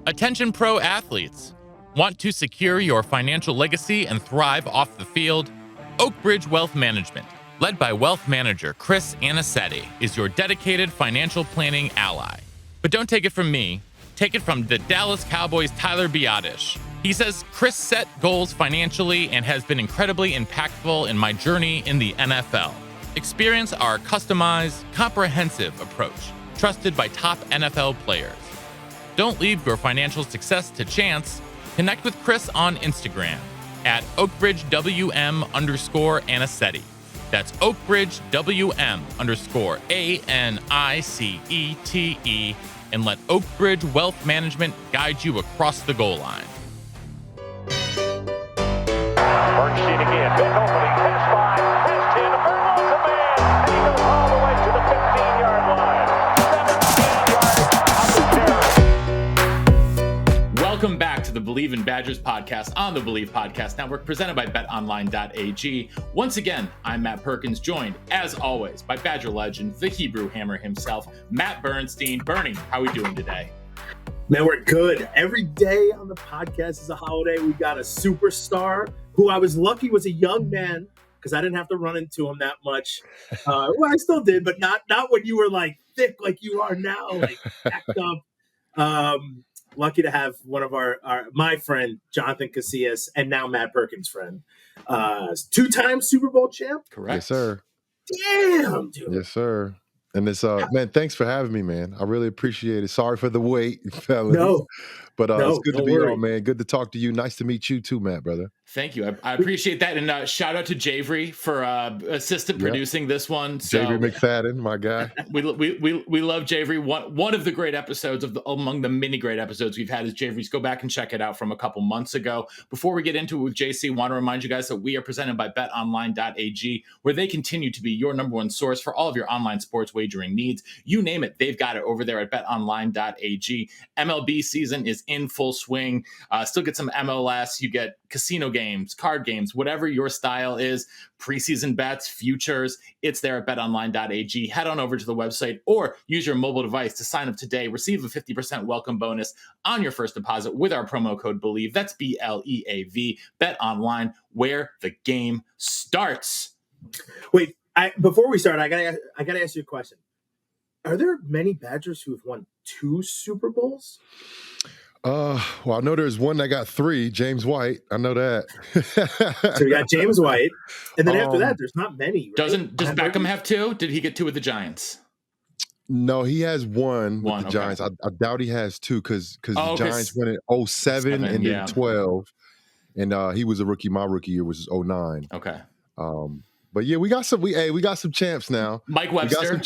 Attention pro athletes. Want to secure your financial legacy and thrive off the field? Oakbridge Wealth Management, led by wealth manager Chris Anicetti, is your dedicated financial planning ally. But don't take it from me. Take it from the Dallas Cowboys' Tyler Biadasz. He says Chris set goals financially and has been incredibly impactful in my journey in the NFL. Experience our customized, comprehensive approach, trusted by top NFL players. Don't leave your financial success to chance. Connect with Chris on Instagram at OakbridgeWM_Anicetti. That's OakbridgeWM_ANICETE, and let Oakbridge Wealth Management guide you across the goal line. Bernstein again, big opening, pass 5, pass 10, Vermont's a man, and he goes all the way to the 15-yard line. 17 yards of the carry. Welcome back to the Believe in Badgers podcast on the Believe Podcast Network, presented by betonline.ag. Once again, I'm Matt Perkins, joined, as always, by Badger legend, the Hebrew Hammer himself, Matt Bernstein. Bernie, how are we doing today? Man, we're good. Every day on the podcast is a holiday. We got a superstar who I was lucky was a young man because I didn't have to run into him that much. Well, I still did, but not when you were like thick like you are now, like packed up. Lucky to have one of my friend, Jonathan Casillas, and now Matt Perkins' friend. Two-time Super Bowl champ. Correct. Yes, sir. Damn, dude. Yes, sir. And it's man, thanks for having me, man. I really appreciate it. Sorry for the wait, fellas. No. But it's good to be worry. on, man. Good to talk to you. Nice to meet you too, Matt, brother. Thank you. I appreciate that. And shout out to Javery for assistant producing this one. So, Javery McFadden, my guy. We love Javery. One of the great episodes among the many great episodes we've had is Javery's. Go back and check it out from a couple months ago. Before we get into it with JC, want to remind you guys that we are presented by betonline.ag, where they continue to be your number one source for all of your online sports wagering needs. You name it, they've got it over there at betonline.ag. MLB season is in full swing. Still get some MLS. You get casino games, card games, whatever your style is, preseason bets, futures, it's there at betonline.ag. Head on over to the website or use your mobile device to sign up today. Receive a 50% welcome bonus on your first deposit with our promo code BELIEVE. That's BLEAV. Bet online, where the game starts. Wait, before we start, I gotta ask you a question. Are there many Badgers who have won 2 Super Bowls? Well, I know there's one that got 3, James White. I know that. So you got James White, and then after that, there's not many. Right? Does Beckham have 2? Did he get 2 with the Giants? No, he has one with the Giants. I doubt he has 2 because the Giants went in 07 and then 12, and he was a rookie. My rookie year was 09. Okay. But yeah, we got some champs now. Mike Webster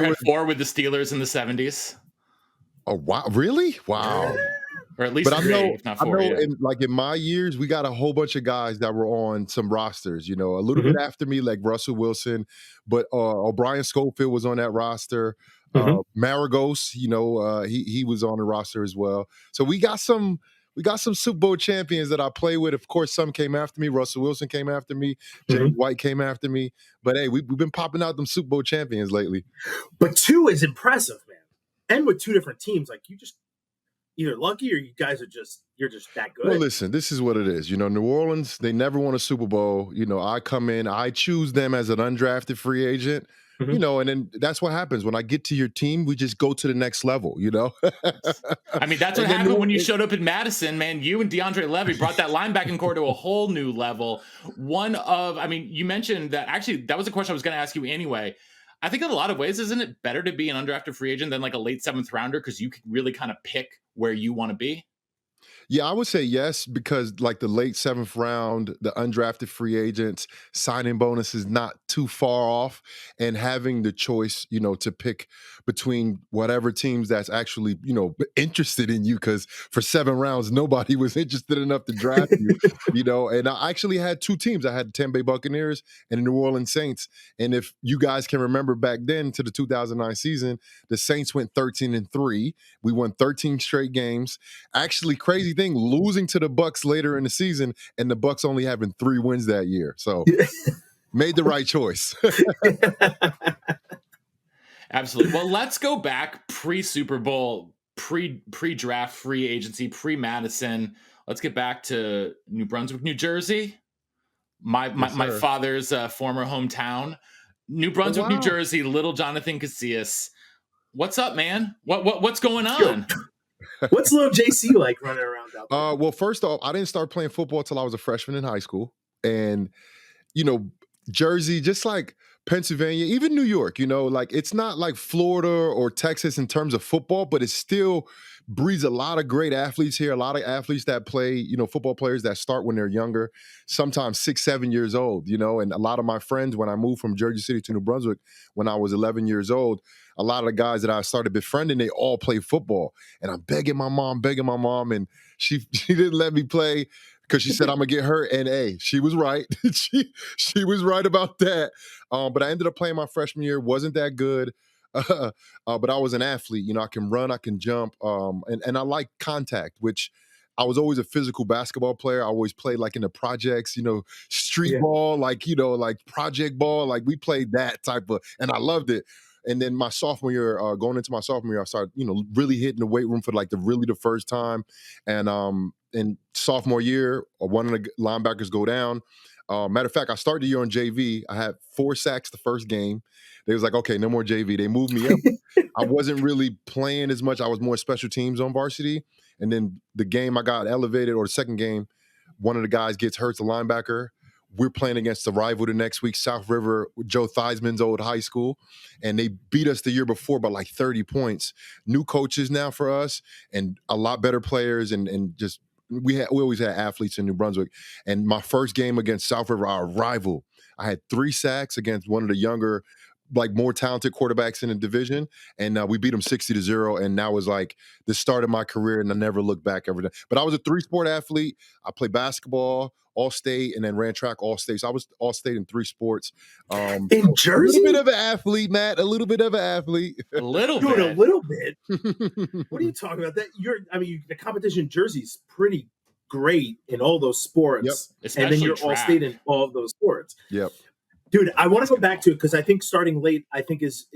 had 4 with the Steelers in the 70s. Oh wow! Really? Wow. Or at least 3, if not 4. In my years, we got a whole bunch of guys that were on some rosters. You know, a little bit after me, like Russell Wilson, but O'Brien Schofield was on that roster. Maragos, he was on the roster as well. So we got some Super Bowl champions that I play with. Of course, some came after me. Russell Wilson came after me. James White came after me. But hey, we've been popping out them Super Bowl champions lately. But 2 is impressive, man. And with 2 different teams, like you just either lucky or you guys you're just that good. Well, listen, this is what it is. New Orleans, they never won a Super Bowl. I come in, I choose them as an undrafted free agent. And then that's what happens. When I get to your team, we just go to the next level, I mean, that's what happened when you showed up in Madison, man. You and DeAndre Levy brought that linebacking core to a whole new level. You mentioned that, actually, that was a question I was going to ask you anyway. I think in a lot of ways, isn't it better to be an undrafted free agent than like a late 7th rounder because you can really kind of pick where you want to be? Yeah, I would say yes, because like the late 7th round, the undrafted free agents, signing bonus is not too far off, and having the choice, to pick between whatever teams that's actually, interested in you, because for 7 rounds, nobody was interested enough to draft you, and I actually had 2 teams. I had the Tampa Bay Buccaneers and the New Orleans Saints. And if you guys can remember back then to the 2009 season, the Saints went 13-3. We won 13 straight games. Actually, crazy thing, losing to the Bucs later in the season, and the Bucs only having 3 wins that year. So made the right choice. Absolutely. Well, let's go back pre-Super Bowl. pre-draft free agency, pre-Madison. Let's get back to New Brunswick, New Jersey. My father's former hometown, New Brunswick, New Jersey. Little Jonathan Casillas. What's up, man? What's going on? What's little JC like running around out there? Well, first off, I didn't start playing football till I was a freshman in high school, and Jersey, just like Pennsylvania, even New York, like it's not like Florida or Texas in terms of football, but it still breeds a lot of great athletes here, a lot of athletes that play, football players that start when they're younger, sometimes 6, 7 years old, and a lot of my friends, when I moved from Jersey City to New Brunswick when I was 11 years old, a lot of the guys that I started befriending, they all play football. And I'm begging my mom, and she didn't let me play because she said I'm gonna get hurt. And hey, she was right. she was right about that. But I ended up playing my freshman year. Wasn't that good. But I was an athlete. I can run, I can jump, and I like contact, which I was always a physical basketball player. I always played like in the projects, street ball, like project ball. Like we played that type of, and I loved it. And then my sophomore year, going into my sophomore year, I started, really hitting the weight room for like the first time. And in sophomore year, one of the linebackers go down. Matter of fact, I started the year on JV. I had 4 sacks the first game. They was like, okay, no more JV. They moved me up. I wasn't really playing as much. I was more special teams on varsity. And then the game I got elevated, or the second game, one of the guys gets hurt, the linebacker. We're playing against the rival the next week, South River, Joe Theismann's old high school. And they beat us the year before by like 30 points. New coaches now for us and a lot better players, and just we always had athletes in New Brunswick. And my first game against South River, our rival, I had 3 sacks against one of the younger, like more talented quarterbacks in the division, and we beat them 60-0. And that was like the start of my career, and I never looked back ever. But I was a 3-sport athlete. I played basketball, all state, and then ran track all state. So I was all state in 3 sports. In Jersey, a little bit of an athlete, Matt. A little bit of an athlete. A little bit. What are you talking about? The competition in Jersey is pretty great in all those sports, and then you're all state in all of those sports. Yep. Dude, I want to go back to it because I think starting late, I think is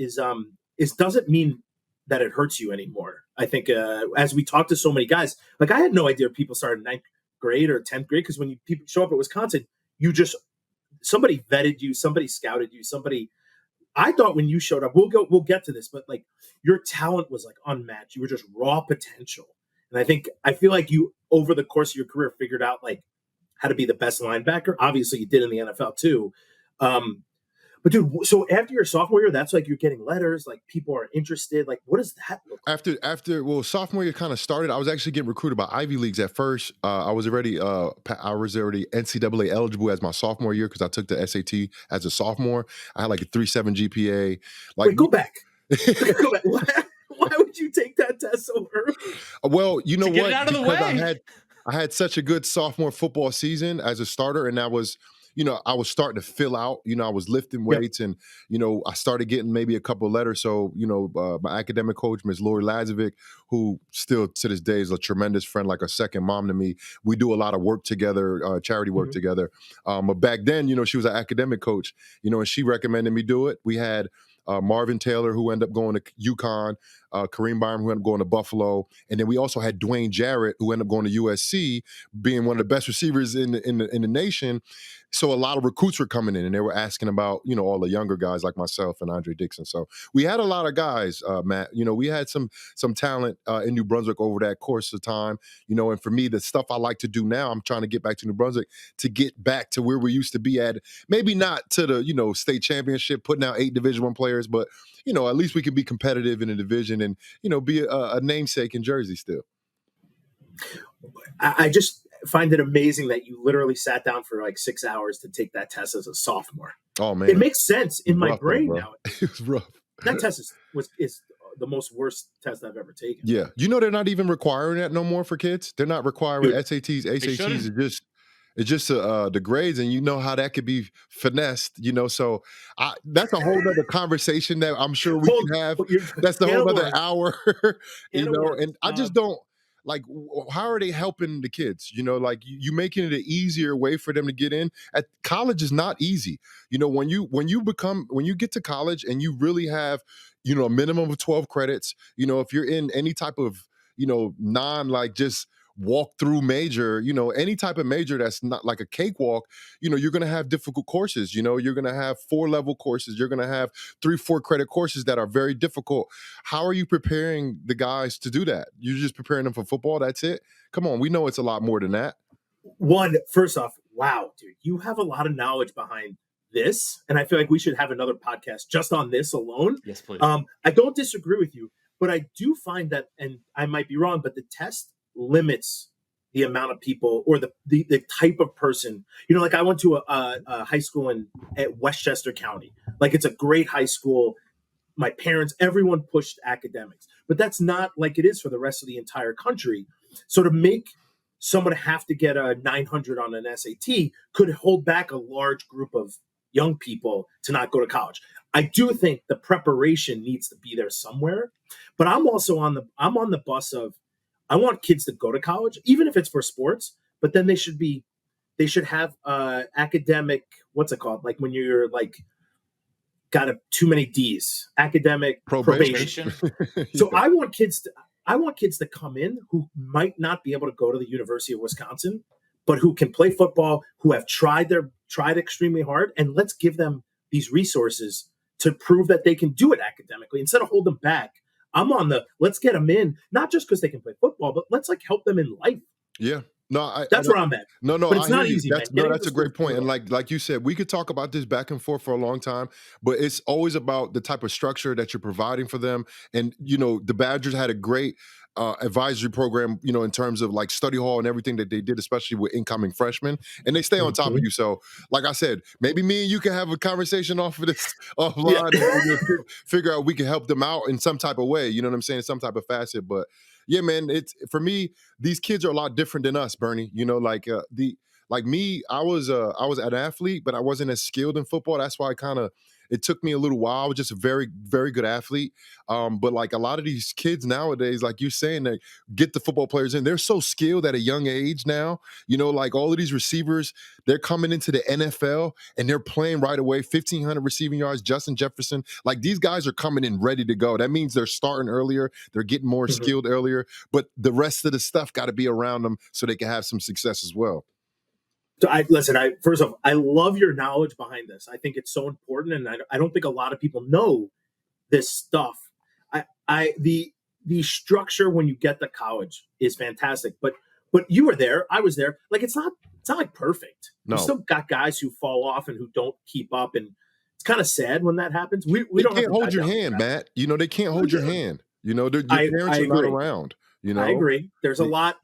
doesn't mean that it hurts you anymore. I think as we talk to so many guys, like I had no idea people started 9th grade or 10th grade, because when people show up at Wisconsin, somebody vetted you, somebody scouted you, I thought when you showed up, we'll get to this, but like your talent was like unmatched. You were just raw potential. And I feel like you over the course of your career figured out like how to be the best linebacker. Obviously you did in the NFL too. But dude, so after your sophomore year, that's like you're getting letters, like people are interested. Like, what does that look like? After sophomore year kind of started, I was actually getting recruited by Ivy Leagues at first. I was already NCAA eligible as my sophomore year because I took the SAT as a sophomore. I had like a 3.7 GPA. Like, wait, go back. Go back. Why would you take that test so early? Well, you know what? Get it out of the way. I had such a good sophomore football season as a starter, and I was starting to fill out. I was lifting weights, and I started getting maybe a couple of letters. So my academic coach, Ms. Lori Lazovic, who still to this day is a tremendous friend, like a second mom to me. We do a lot of work together, charity work together. But back then, she was an academic coach, and she recommended me do it. We had Marvin Taylor, who ended up going to UConn, Kareem Byram, who ended up going to Buffalo, and then we also had Dwayne Jarrett, who ended up going to USC, being one of the best receivers in the nation. So a lot of recruits were coming in, and they were asking about all the younger guys like myself and Andre Dixon. So we had a lot of guys, Matt. We had some talent in New Brunswick over that course of time. And for me, the stuff I like to do now, I'm trying to get back to New Brunswick to get back to where we used to be at. Maybe not to the state championship, putting out 8 Division I players, but at least we can be competitive in the division and be a namesake in Jersey still. I just find it amazing that you literally sat down for like 6 hours to take that test as a sophomore. Oh man, it makes sense in my brain now. It was rough. That test is the most worst test I've ever taken. Yeah, they're not even requiring that no more for kids. They're not requiring SATs, ACTs. It's just the grades, and how that could be finessed. So that's a whole other conversation that I'm sure we can have. That's the whole other hour. And I just don't. Like, how are they helping the kids? Like you making it an easier way for them to get in. At college is not easy. When you get to college and you really have, a minimum of 12 credits, if you're in any type of non like just walk through major, any type of major that's not like a cakewalk, you're going to have difficult courses. You're going to have 4-level courses. You're going to have 3-4 credit courses that are very difficult. How are you preparing the guys to do that? You're just preparing them for football. That's it. Come on. We know it's a lot more than that. First off, wow, dude, you have a lot of knowledge behind this. And I feel like we should have another podcast just on this alone. Yes, please. I don't disagree with you, but I do find that, and I might be wrong, but the test limits the amount of people or the type of person. Like I went to a high school at Westchester County. Like it's a great high school. My parents, everyone pushed academics, but that's not like it is for the rest of the entire country. So to make someone have to get a 900 on an SAT could hold back a large group of young people to not go to college. I do think the preparation needs to be there somewhere, but I'm also on the bus of, I want kids to go to college, even if it's for sports, but then they should have academic, what's it called? Like when you're like, got too many D's, academic probation. So I want kids to come in who might not be able to go to the University of Wisconsin, but who can play football, who have tried extremely hard, and let's give them these resources to prove that they can do it academically instead of hold them back. I'm on let's get them in, not just because they can play football, but let's like help them in life. Yeah. No, that's where I'm at. No, but it's not easy. That's a great point. And like you said, we could talk about this back and forth for a long time, but it's always about the type of structure that you're providing for them. And the Badgers had a great advisory program, in terms of like study hall and everything that they did, especially with incoming freshmen, and they stay on top of you. So, like I said, maybe me and you can have a conversation off of this offline and figure out we can help them out in some type of way. You know what I'm saying? Some type of facet, but. Yeah, man, it's for me, these kids are a lot different than us, Bernie. Like me, I was an athlete, but I wasn't as skilled in football. That's why it took me a little while. I was just a very, very good athlete. But like a lot of these kids nowadays, like you're saying, they get the football players in. They're so skilled at a young age now. Like all of these receivers, they're coming into the NFL and they're playing right away. 1,500 receiving yards, Justin Jefferson. Like these guys are coming in ready to go. That means they're starting earlier. They're getting more skilled earlier. But the rest of the stuff got to be around them so they can have some success as well. So first off, I love your knowledge behind this. I think it's so important, and I don't think a lot of people know this stuff. The structure when you get to college is fantastic, but you were there, I was there. Like it's not like perfect. No. You still got guys who fall off and who don't keep up, and it's kind of sad when that happens. We don't can't hold your hand, Matt. They can't hold your hand. Your parents are not around. I agree. There's a lot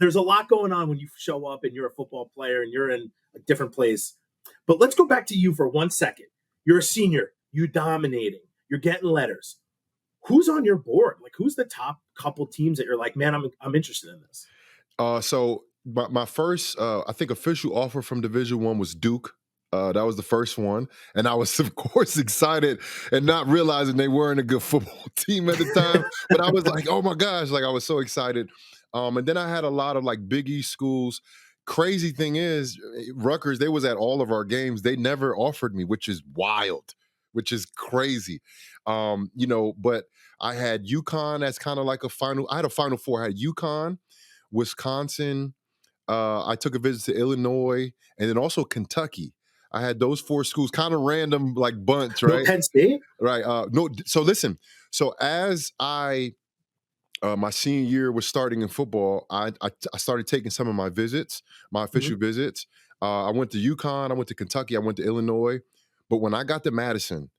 going on when you show up and you're a football player and you're in a different place. But let's go back to you for 1 second. You're a senior. You're dominating. You're getting letters. Who's on your board? Like, who's the top couple teams that you're like, man, I'm interested in this? So my first, I think, official offer from Division I was Duke. That was the first one. And I was, of course, excited and not realizing they weren't a good football team at the time. But I was like, oh, my gosh, like I was so excited. And then I had a lot of like Big East schools. Crazy thing is, Rutgers, they was at all of our games. They never offered me, which is wild, which is crazy. But I had UConn as kind of like I had a Final Four. I had UConn, Wisconsin. I took a visit to Illinois, and then also Kentucky. I had those 4 schools, kind of random, like bunch, right? No Penn State? Right. No. So listen. So as my senior year was starting in football, I started taking some of my visits, my official visits. I went to UConn, I went to Kentucky, I went to Illinois. But when I got to Madison,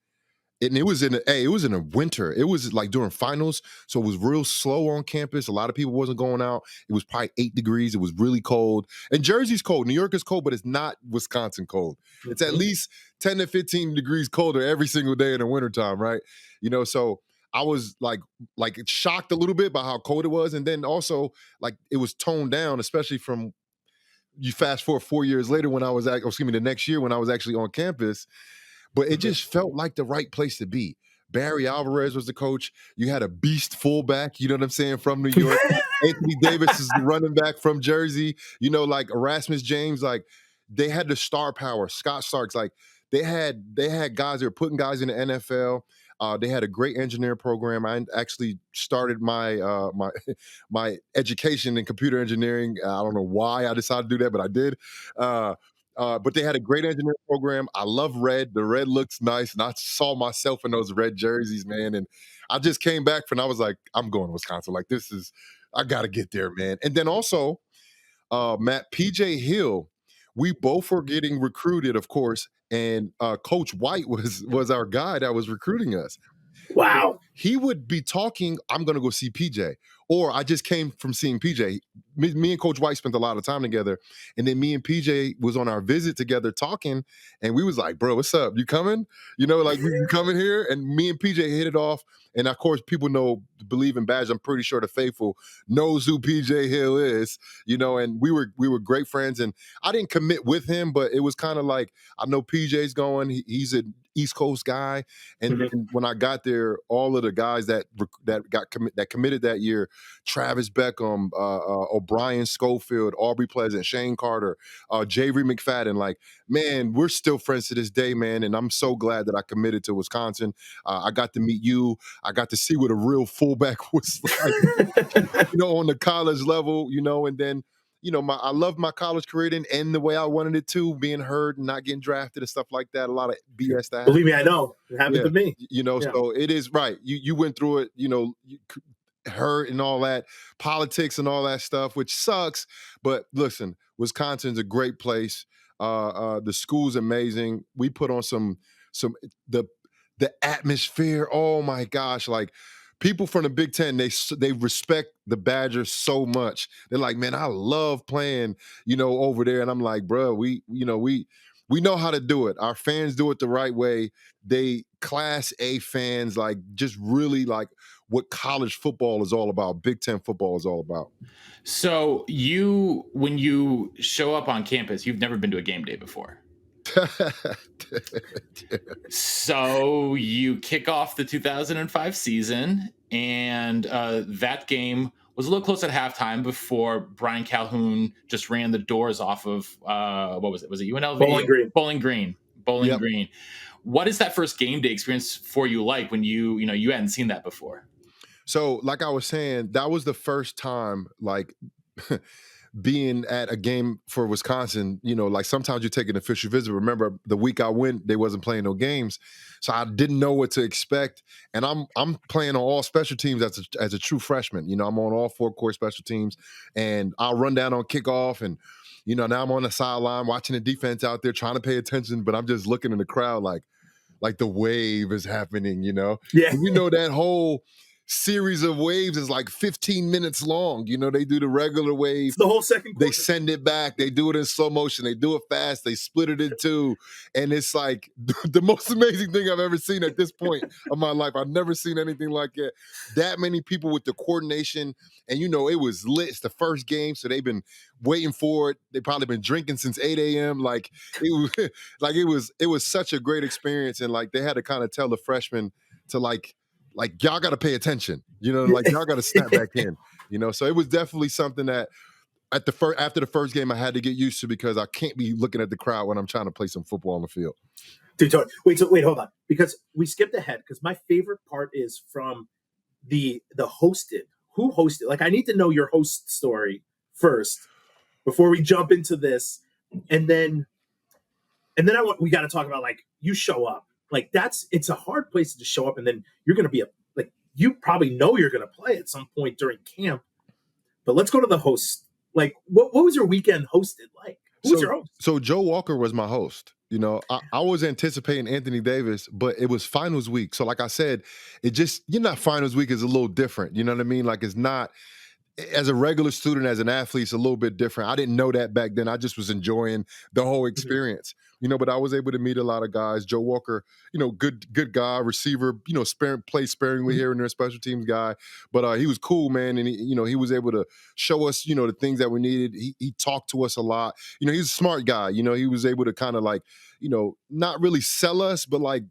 and it was in a winter. It was like during finals, so it was real slow on campus. A lot of people wasn't going out. It was probably 8 degrees. It was really cold. And Jersey's cold. New York is cold, but it's not Wisconsin cold. It's at least 10 to 15 degrees colder every single day in the wintertime, right? So I was like shocked a little bit by how cold it was. And then also like it was toned down, especially from you fast forward 4 years later the next year when I was actually on campus. But it just felt like the right place to be. Barry Alvarez was the coach. You had a beast fullback, you know what I'm saying, from New York. Anthony Davis is the running back from Jersey. Like Erasmus James, like they had the star power. Scott Starks, like they had guys that were putting guys in the NFL. They had a great engineering program. I actually started my my education in computer engineering. I don't know why I decided to do that, but I did. Uh, but they had a great engineering program. I love red. The red looks nice, and I saw myself in those red jerseys, man. And I just came back and I was like, I'm going to Wisconsin. Like this is, I got to get there, man. And then also, Matt, PJ Hill, we both were getting recruited, of course, and Coach White was our guy that was recruiting us. Wow. He would be talking, I'm going to go see PJ. Or I just came from seeing PJ. Me and Coach White spent a lot of time together. And then me and PJ was on our visit together talking. And we was like, bro, what's up? You coming? You know, like, you coming here? And me and PJ hit it off. And of course, people believe in Badge. I'm pretty sure the faithful knows who PJ Hill is, you know, and we were great friends. And I didn't commit with him, but it was kind of like, I know PJ's going. He's an East Coast guy. And when I got there, all of the guys that committed that year, Travis Beckham, O'Brien Schofield, Aubrey Pleasant, Shane Carter, Javery McFadden, like, man, we're still friends to this day, man. And I'm so glad that I committed to Wisconsin. I got to meet you. I got to see what a real fullback was like, you know, on the college level, you know, and then, you know, I love my college career didn't end the way I wanted it to, being hurt and not getting drafted and stuff like that. A lot of BS that Believe me, I know. It happened to me. You know, so it is right. You went through it, you know, hurt and all that, politics and all that stuff, which sucks. But listen, Wisconsin's a great place. The school's amazing. We put on some the atmosphere. Oh my gosh, like people from the Big Ten, they respect the Badgers so much. They're like, man, I love playing, you know, over there. And I'm like, bro, we know how to do it. Our fans do it the right way. They Class A fans, like, just really like what college football is all about, Big Ten football is all about. So when you show up on campus, you've never been to a game day before. So you kick off the 2005 season, and that game was a little close at halftime before Brian Calhoun just ran the doors off of what was it? Was it UNLV? Bowling Green. What is that first game day experience for you like when you hadn't seen that before? So, like I was saying, that was the first time, like, being at a game for Wisconsin, you know, like sometimes you take an official visit. Remember, the week I went, they wasn't playing no games, so I didn't know what to expect. And I'm playing on all special teams as a true freshman. You know, I'm on all 4 core special teams, and I'll run down on kickoff, and you know, now I'm on the sideline watching the defense out there trying to pay attention, but I'm just looking in the crowd like the wave is happening. You know, and you know that whole series of waves is like 15 minutes long. You know, they do the regular wave. It's the whole second quarter. They send it back. They do it in slow motion. They do it fast. They split it in 2. And it's like the most amazing thing I've ever seen at this point of my life. I've never seen anything like it. That many people with the coordination. And, you know, it was lit. It's the first game, so they've been waiting for it. They've probably been drinking since 8 a.m. Like, it was such a great experience. And, like, they had to kind of tell the freshmen to, like y'all got to pay attention, you know, like y'all got to snap back in, you know. So it was definitely something that after the first game I had to get used to, because I can't be looking at the crowd when I'm trying to play some football on the field. Dude, wait, hold on, because we skipped ahead, because my favorite part is from the hosted. Who hosted? Like, I need to know your host story first before we jump into this, and then we got to talk about, like, you show up. Like, it's a hard place to just show up, and then you're going to be you probably know you're going to play at some point during camp. But let's go to the host. Like, what was your weekend hosted like? Who was your host? So Joe Walker was my host. You know, I was anticipating Anthony Davis, but it was finals week. So like I said, finals week is a little different. You know what I mean? Like, it's not, as a regular student, as an athlete, it's a little bit different. I didn't know that back then. I just was enjoying the whole experience. You know, but I was able to meet a lot of guys. Joe Walker, you know, good guy, receiver, you know, plays sparingly here and there, special teams guy. But he was cool, man. And, he was able to show us, you know, the things that we needed. He talked to us a lot. You know, he's a smart guy. You know, he was able to kind of, like, you know, not really sell us, but, like,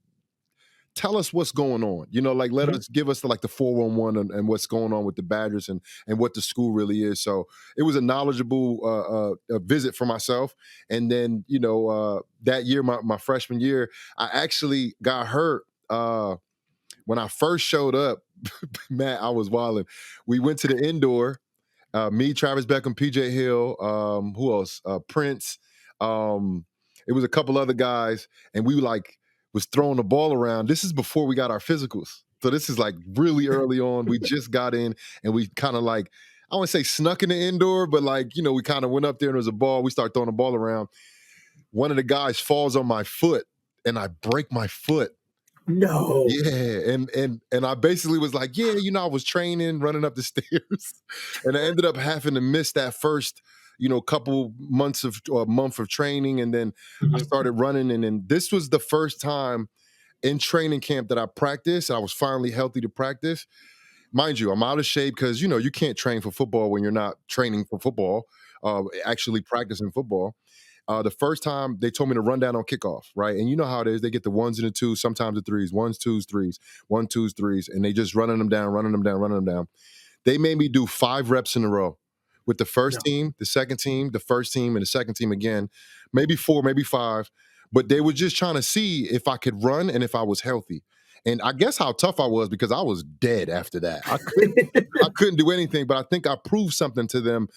tell us what's going on, you know, like, give us the 411 and what's going on with the Badgers and what the school really is. So it was a knowledgeable visit for myself. And then, you know, that year, my freshman year, I actually got hurt when I first showed up, Matt, I was wilding. We went to the indoor. Me, Travis Beckham, PJ Hill, who else? Prince. It was a couple other guys, and we was throwing the ball around. This is before we got our physicals. So this is like really early on. We just got in, and we kind of I wouldn't say snuck in the indoor, but we kind of went up there and there was a ball. We start throwing the ball around. One of the guys falls on my foot, and I break my foot. No. Yeah, and I basically was like, yeah, I was training, running up the stairs, and I ended up having to miss that first, couple months or a month of training, and then I started running, and then this was the first time in training camp that I practiced. I was finally healthy to practice. Mind you, I'm out of shape because you can't train for football when you're not training for football, actually practicing football. The first time they told me to run down on kickoff, right? And you know how it is. They get the ones and the twos, sometimes the threes, ones, twos, threes, one, twos, threes, and they just running them down, running them down, running them down. They made me do 5 reps in a row with the first team, the second team, the first team, and the second team again. Maybe 4, maybe 5. But they were just trying to see if I could run and if I was healthy. And I guess how tough I was because I was dead after that. I couldn't do anything, but I think I proved something to them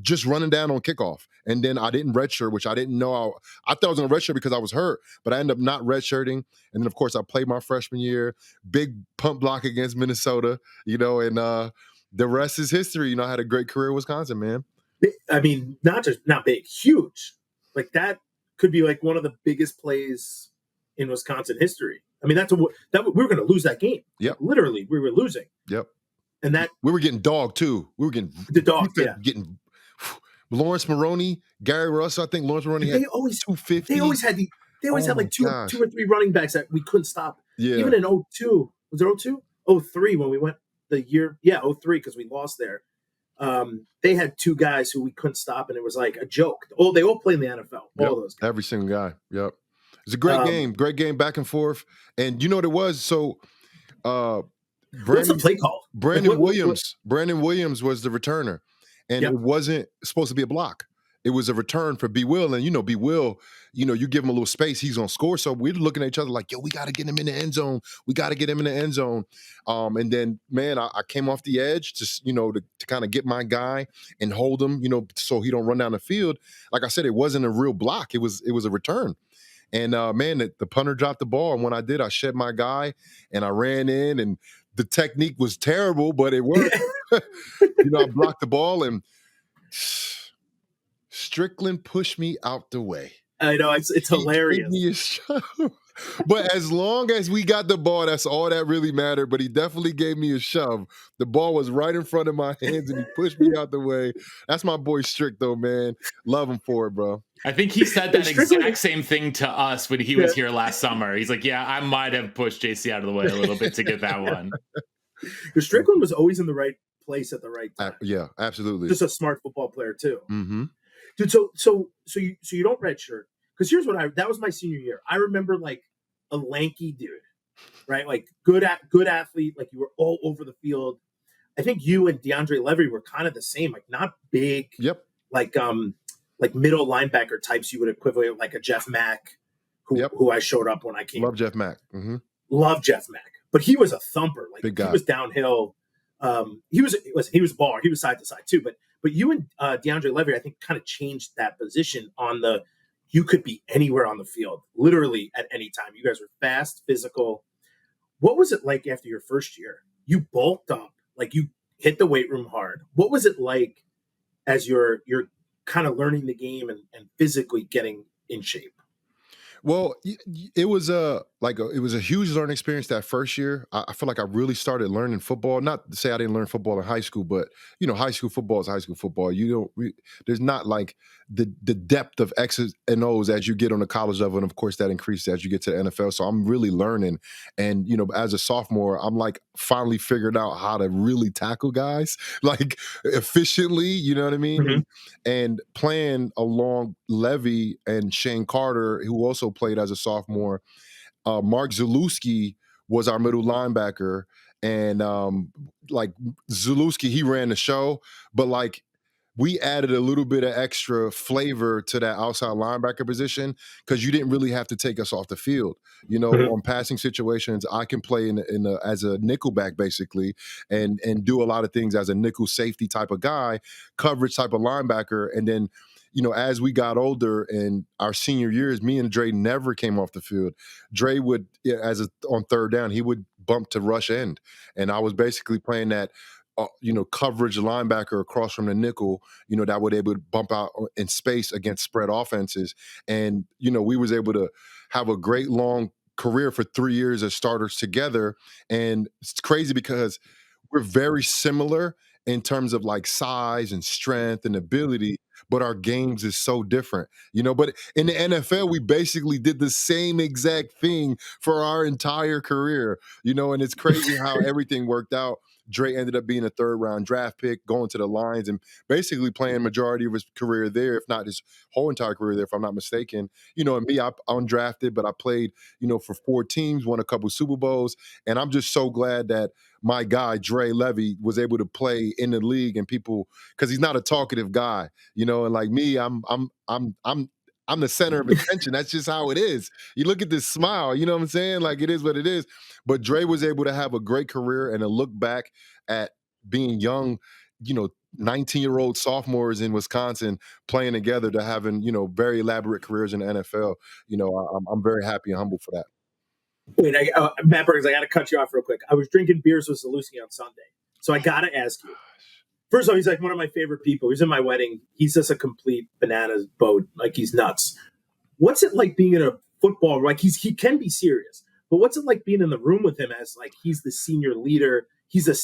just running down on kickoff. And then I didn't redshirt, which I didn't know. I thought I was going to redshirt because I was hurt, but I ended up not redshirting. And then, of course, I played my freshman year, big pump block against Minnesota, and the rest is history. I had a great career in Wisconsin, man. I mean, not big, huge. Like that could be like one of the biggest plays in Wisconsin history. I mean, we were going to lose that game. Yep. Literally, we were losing. Yep. And that we were getting dogged too. We were getting the dog. Yeah. Getting Lawrence Maroney, Gary Russell. I think Lawrence Maroney had 250. They always had like two or 3 running backs that we couldn't stop. Yeah. Even in 02, was it 02? 03 when we went the year. Yeah, 03 because we lost there. They had 2 guys who we couldn't stop, and it was like a joke. Oh, they all play in the NFL. All those guys. Every single guy. Yep. It's a great game, back and forth. And you know what it was? So what's the play called? Brandon Williams was the returner. And it wasn't supposed to be a block. It was a return for B. Will. And, B. Will, you give him a little space, he's going to score. So we're looking at each other like, yo, we got to get him in the end zone. We got to get him in the end zone. And then, man, I came off the edge just, to kind of get my guy and hold him, so he don't run down the field. Like I said, it wasn't a real block. It was a return. And, man, the punter dropped the ball. And when I did, I shed my guy and I ran in, and the technique was terrible, but it worked. I blocked the ball, and Strickland pushed me out the way. I know, it's hilarious. But as long as we got the ball, that's all that really mattered. But he definitely gave me a shove. The ball was right in front of my hands, and he pushed me out the way. That's my boy Strick, though, man. Love him for it, bro. I think he said that exact same thing to us when he was here last summer. He's like, yeah, I might have pushed JC out of the way a little bit to get that one. Strickland was always in the right place at the right time. Yeah, absolutely. Just a smart football player too. Mm-hmm. Dude, so you don't redshirt, because here's what that was my senior year. I remember like a lanky dude, right? Like good athlete. Like you were all over the field. I think you and DeAndre Levy were kind of the same, like not big. Yep. Like middle linebacker types. You would equivalent like a Jeff Mack, who I showed up when I came. Love Jeff Mack. Mm-hmm. Love Jeff Mack, but he was a thumper. Like big guy. He was downhill. He was baller. He was side to side too. But you and DeAndre Levy, I think, kind of changed that position on the. You could be anywhere on the field, literally at any time. You guys were fast, physical. What was it like after your first year? You bulked up, like you hit the weight room hard. What was it like as you're kind of learning the game and physically getting in shape? Well, it was a huge learning experience that first year. I feel like I really started learning football. Not to say I didn't learn football in high school, but high school football is high school football. There's not like the depth of X's and O's as you get on the college level, and of course that increases as you get to the NFL. So I'm really learning, and as a sophomore, I'm like finally figured out how to really tackle guys like efficiently. You know what I mean? Mm-hmm. And playing along Levy and Shane Carter, who also played as a sophomore. Mark Zalewski was our middle linebacker, and like Zalewski, he ran the show, but like we added a little bit of extra flavor to that outside linebacker position because you didn't really have to take us off the field. On passing situations, I can play as a nickelback basically, and do a lot of things as a nickel safety type of guy, coverage type of linebacker, and then. As we got older in our senior years, me and Dre never came off the field. Dre would, on third down, he would bump to rush end, and I was basically playing that, coverage linebacker across from the nickel, that would able to bump out in space against spread offenses, and we was able to have a great long career for 3 years as starters together, and it's crazy because we're very similar in terms of like size and strength and ability, but our games is so different, But in the NFL, we basically did the same exact thing for our entire career, and it's crazy how everything worked out. Dre ended up being a third-round draft pick, going to the Lions, and basically playing majority of his career there, if not his whole entire career there, if I'm not mistaken. And me, I'm undrafted, but I played, for 4 teams, won a couple Super Bowls, and I'm just so glad that my guy Dre Levy was able to play in the league, and people, because he's not a talkative guy, and like me, I'm the center of attention. That's just how it is. You look at this smile, you know what I'm saying? Like, it is what it is. But Dre was able to have a great career and to look back at being young, 19-year-old sophomores in Wisconsin playing together to having, very elaborate careers in the NFL. I'm very happy and humble for that. Wait, Matt Burns, I got to cut you off real quick. I was drinking beers with Zalewski on Sunday. So I got to ask you. First of all, he's like one of my favorite people. He's in my wedding. He's just a complete bananas boat. Like, he's nuts. What's it like being in a football? Like, he can be serious, but what's it like being in the room with him as like he's the senior leader? He's a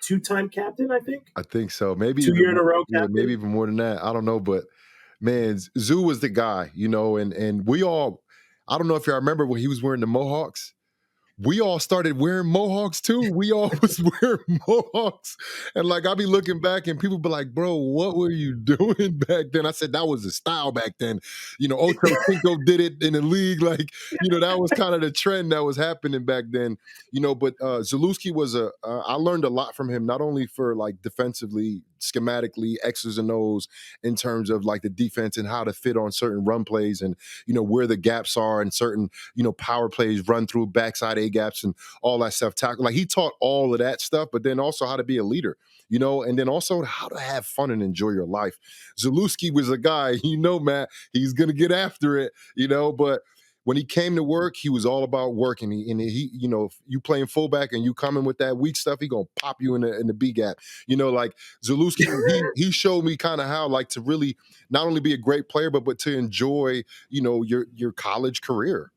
two-time captain, I think. I think so. Maybe 2 year in a row captain. Yeah, maybe even more than that. I don't know, but man, Zoo was the guy, and we all. I don't know if y'all remember when he was wearing the Mohawks. We all started wearing Mohawks too. We all was wearing Mohawks. And like, I'll be looking back and people be like, bro, what were you doing back then? I said, that was the style back then. Ocho Cinco did it in the league. Like, that was kind of the trend that was happening back then. But Zalewski was I learned a lot from him, not only for like defensively, schematically, X's and O's in terms of like the defense and how to fit on certain run plays and, where the gaps are and certain, power plays, run through backside A gaps and all that stuff. Tackle. Like, he taught all of that stuff, but then also how to be a leader, and then also how to have fun and enjoy your life. Zalewski was a guy, Matt, he's going to get after it, but when he came to work, he was all about working. He if you playing fullback and you coming with that weak stuff, he gonna pop you in the B gap. Like Zalewski, he showed me kind of how like to really not only be a great player, but to enjoy, your college career.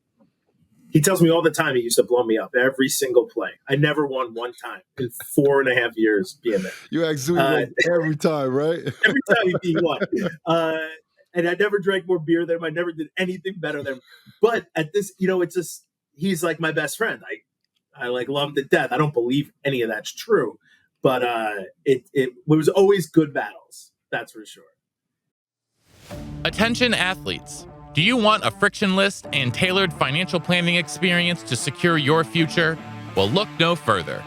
He tells me all the time he used to blow me up every single play. I never won one time in 4.5 years being there. You act every time, right? Every time he beat one. And I never drank more beer than him. I never did anything better than him. But at this, it's just, he's like my best friend. I like love him to death. I don't believe any of that's true. But it was always good battles. That's for sure. Attention athletes. Do you want a frictionless and tailored financial planning experience to secure your future? Well, look no further.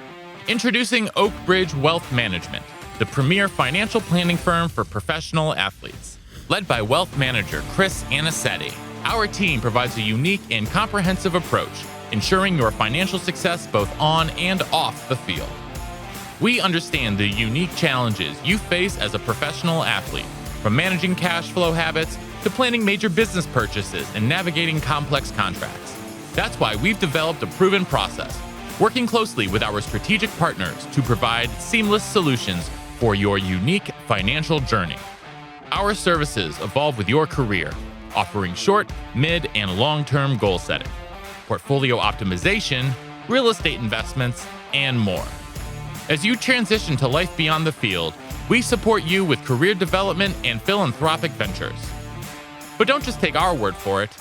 Introducing Oak Bridge Wealth Management, the premier financial planning firm for professional athletes. Led by wealth manager Chris Anicetti, our team provides a unique and comprehensive approach, ensuring your financial success both on and off the field. We understand the unique challenges you face as a professional athlete, from managing cash flow habits to planning major business purchases and navigating complex contracts. That's why we've developed a proven process, working closely with our strategic partners to provide seamless solutions for your unique financial journey. Our services evolve with your career, offering short, mid, and long-term goal setting, portfolio optimization, real estate investments, and more. As you transition to life beyond the field, we support you with career development and philanthropic ventures. But don't just take our word for it.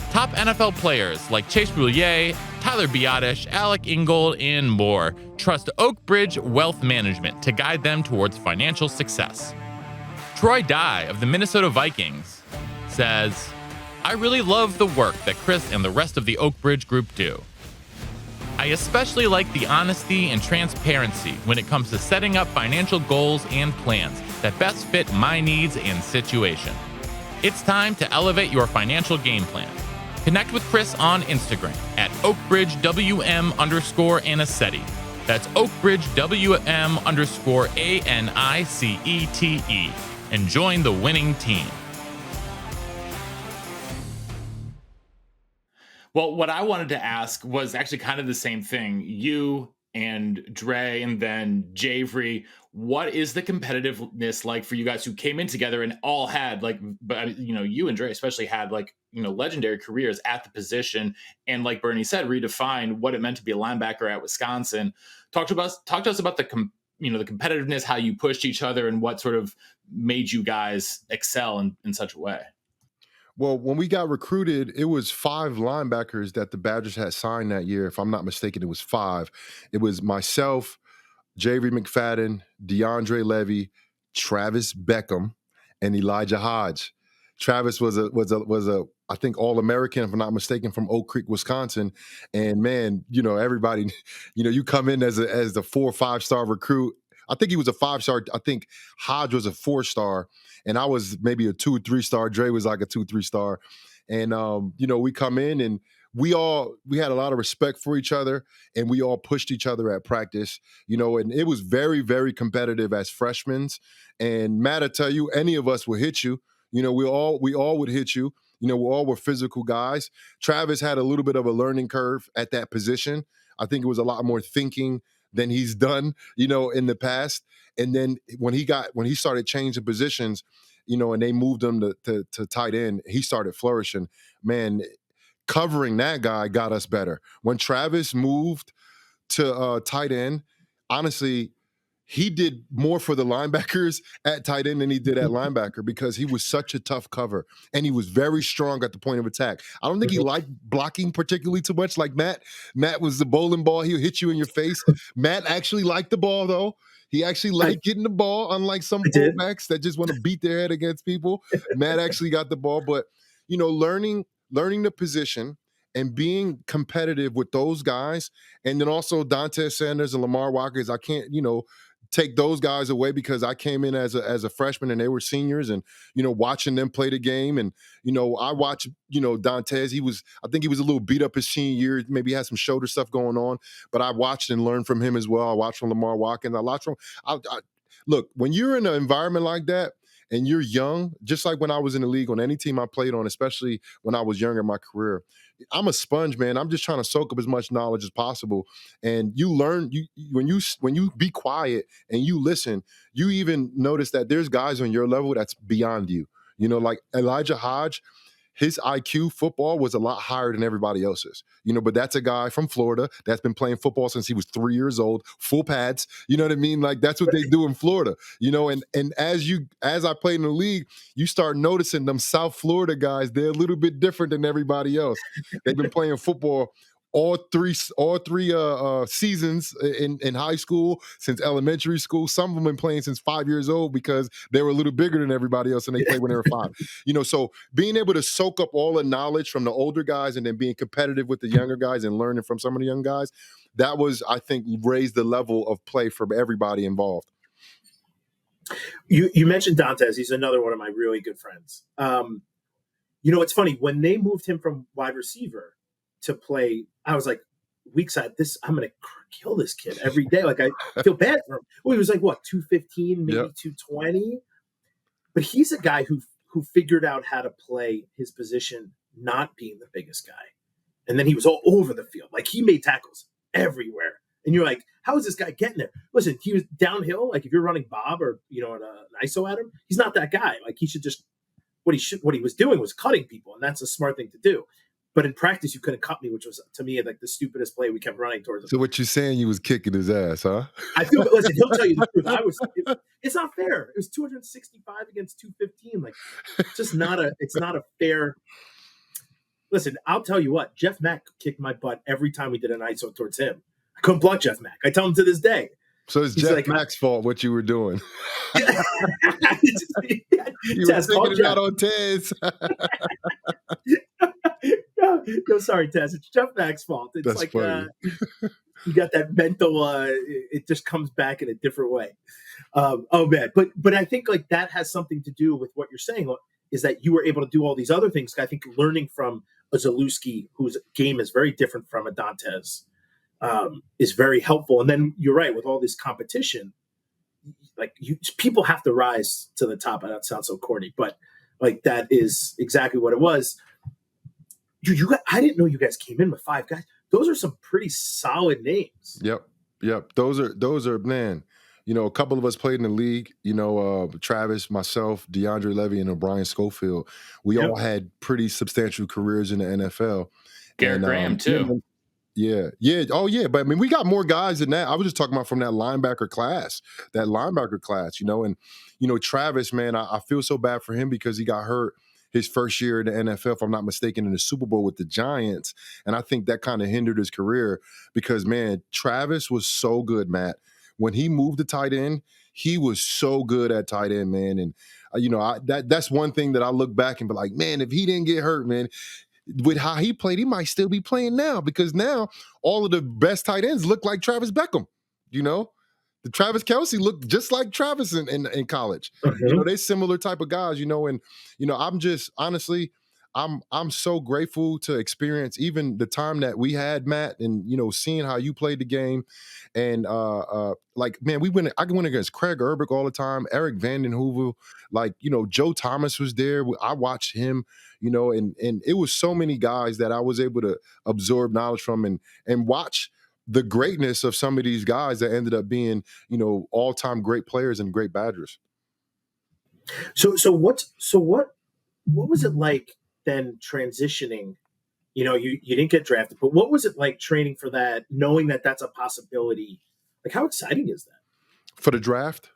Top NFL players like Chase Boulier, Tyler Biadasz, Alec Ingold, and more trust Oak Bridge Wealth Management to guide them towards financial success. Troy Dye of the Minnesota Vikings says, I really love the work that Chris and the rest of the Oak Bridge group do. I especially like the honesty and transparency when it comes to setting up financial goals and plans that best fit my needs and situation. It's time to elevate your financial game plan. Connect with Chris on Instagram at OakBridgeWM_Anicete. That's OakBridgeWM_ANICETE. And join the winning team. Well, what I wanted to ask was actually kind of the same thing. You and Dre and then Javery, what is the competitiveness like for you guys who came in together and all had but you and Dre especially had legendary careers at the position, and like Bernie said, redefined what it meant to be a linebacker at Wisconsin. Talk to us about the competitiveness, how you pushed each other, and what sort of made you guys excel in such a way. Well, when we got recruited, it was 5 linebackers that the Badgers had signed that year. If I'm not mistaken, it was 5. It was myself, Javery McFadden, DeAndre Levy, Travis Beckham, and Elijah Hodge. Travis was a I think All-American, if I'm not mistaken, from Oak Creek, Wisconsin. And man, everybody, you come in as the 4 or 5-star recruit. I think he was a 5-star. I think Hodge was a 4-star, and I was maybe a 2 or 3-star. Dre was like a 2 or 3-star. And we come in and we had a lot of respect for each other, and we all pushed each other at practice, and it was very, very competitive as freshmen. And Matt, I tell you, any of us will hit you. We all would hit you. We all were physical guys. Travis had a little bit of a learning curve at that position. I think it was a lot more thinking than he's done, in the past. And then when he started changing positions, and they moved him to tight end, he started flourishing. Man, covering that guy got us better. When Travis moved to tight end, honestly, he did more for the linebackers at tight end than he did at linebacker, because he was such a tough cover, and he was very strong at the point of attack. I don't think he liked blocking particularly too much like Matt. Matt was the bowling ball. He'll hit you in your face. Matt actually liked the ball, though. He actually liked getting the ball, unlike some fullbacks that just want to beat their head against people. Matt actually got the ball. But, learning the position and being competitive with those guys, and then also Dante Sanders and Lamar Watkins, I can't, take those guys away, because I came in as a freshman and they were seniors, and watching them play the game. And I watched Dantes. I think he was a little beat up his senior year, maybe had some shoulder stuff going on, but I watched and learned from him as well. I watched from Lamar Watkins. I watched from look, when you're in an environment like that and you're young, just like when I was in the league on any team I played on, especially when I was younger in my career, I'm a sponge, man. I'm just trying to soak up as much knowledge as possible. And you learn, when you be quiet and you listen, you even notice that there's guys on your level that's beyond you. Like Elijah Hodge, his IQ football was a lot higher than everybody else's, but that's a guy from Florida that's been playing football since he was 3 years old, full pads, you know what I mean? Like, that's what they do in Florida, and as I played in the league, you start noticing them South Florida guys, they're a little bit different than everybody else. They've been playing football all three seasons in high school, since elementary school. Some of them been playing since 5 years old, because they were a little bigger than everybody else and they played when they were 5. So being able to soak up all the knowledge from the older guys and then being competitive with the younger guys and learning from some of the young guys, that was, I think, raised the level of play for everybody involved. You mentioned Dantes. He's another one of my really good friends. It's funny, when they moved him from wide receiver to play, I was like, weak side, I'm going to kill this kid every day. Like, I feel bad for him. Well, he was like, 215, maybe 220. But he's a guy who figured out how to play his position, not being the biggest guy. And then he was all over the field. Like, he made tackles everywhere. And you're like, how is this guy getting there? Listen, he was downhill. Like, if you're running Bob or, an ISO at him, he's not that guy. Like, he should just, what he was doing was cutting people. And that's a smart thing to do. But in practice, you couldn't cut me, which was, to me, like the stupidest play. We kept running towards him. So what you're saying, you was kicking his ass, huh? Listen, he'll tell you the truth. It's not fair. It was 265 against 215. Like, it's not a fair. Listen, I'll tell you what, Jeff Mack kicked my butt every time we did an ISO towards him. I couldn't block Jeff Mack. I tell him to this day. So it's Jeff Mack's fault what you were doing. You were taking it out on Tez. No, sorry, Tez. It's Jeff Mack's fault. It's That's like funny. You got that mental. It just comes back in a different way. Oh man, but I think like that has something to do with what you're saying is that you were able to do all these other things. I think learning from a Zalewski, whose game is very different from a Dantes, is very helpful. And then you're right, with all this competition, like people have to rise to the top. And that sounds so corny, but like that is exactly what it was. I didn't know you guys came in with 5 guys. Those are some pretty solid names. Yep. Those are man. You know, a couple of us played in the league. You know, Travis, myself, DeAndre Levy, and O'Brien Schofield. We all had pretty substantial careers in the NFL. Garrett Graham too. Yeah. Oh, yeah. But I mean, we got more guys than that. I was just talking about from that linebacker class, you know. And, you know, Travis, man, I feel so bad for him because he got hurt his first year in the NFL, if I'm not mistaken, in the Super Bowl with the Giants. And I think that kind of hindered his career because, man, Travis was so good, Matt. When he moved to tight end, he was so good at tight end, man. And, you know, that's one thing that I look back and be like, man, if he didn't get hurt, man, with how he played, he might still be playing now because now all of the best tight ends look like Travis Beckham, you know? The Travis Kelce looked just like Travis in college. You know, they similar type of guys, you know, and, you know, I'm just, honestly, I'm so grateful to experience even the time that we had, Matt, and, you know, seeing how you played the game. And, like, man, I went against Craig Urbick all the time, Eric Vanden Heuvel, like, you know, Joe Thomas was there. I watched him, you know, and it was so many guys that I was able to absorb knowledge from and watch the greatness of some of these guys that ended up being, you know, all-time great players and great Badgers. So what was it like then transitioning? You know, you didn't get drafted, but what was it like training for that, knowing that that's a possibility? Like, how exciting is that? For the draft?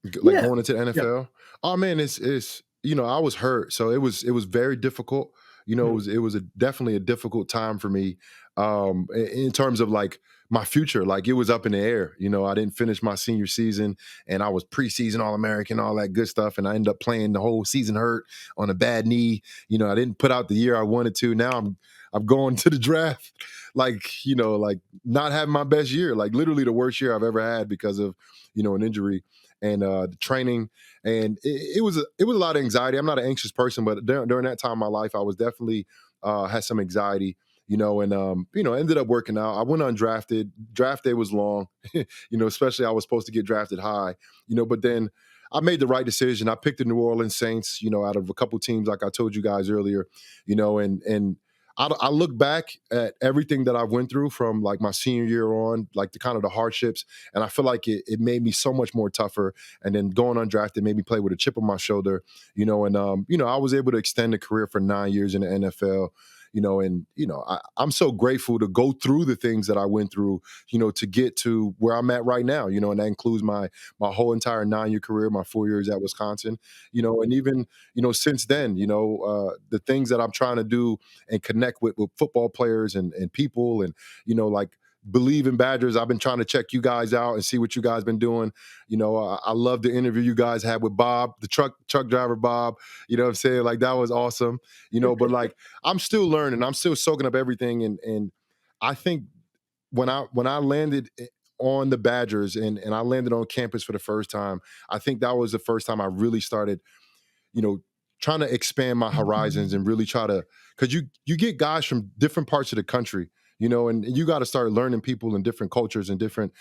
Like going into the NFL? Yeah. Oh man, it's you know, I was hurt, so it was very difficult. You know, it was definitely a difficult time for me in terms of like my future. Like it was up in the air. You know, I didn't finish my senior season and I was preseason All-American, all that good stuff. And I ended up playing the whole season hurt on a bad knee. You know, I didn't put out the year I wanted to. Now I'm going to the draft, like, you know, like not having my best year, like literally the worst year I've ever had because of, you know, an injury and the training. And it was a lot of anxiety. I'm not an anxious person, but during that time in my life, I was definitely had some anxiety, you know, and, you know, ended up working out. I went undrafted. Draft day was long, you know, especially I was supposed to get drafted high, you know, but then I made the right decision. I picked the New Orleans Saints, you know, out of a couple teams, like I told you guys earlier, you know, and I look back at everything that I went through from like my senior year on, like the kind of the hardships, and I feel like it made me so much more tougher. And then going undrafted made me play with a chip on my shoulder, you know, and you know, I was able to extend the career for 9 years in the NFL. You know, and, you know, I'm so grateful to go through the things that I went through, you know, to get to where I'm at right now, you know, and that includes my whole entire 9-year career, my 4 years at Wisconsin, you know, and even, you know, since then, you know, the things that I'm trying to do and connect with football players and people and, you know, like, believe in Badgers. I've been trying to check you guys out and see what you guys been doing. You know, I love the interview you guys had with Bob, the truck driver Bob. You know what I'm saying? Like that was awesome. You know, but like I'm still learning. I'm still soaking up everything. And I think when I landed on the Badgers and I landed on campus for the first time, I think that was the first time I really started, you know, trying to expand my horizons and really try to, because you get guys from different parts of the country, you know, and you got to start learning people in different cultures and different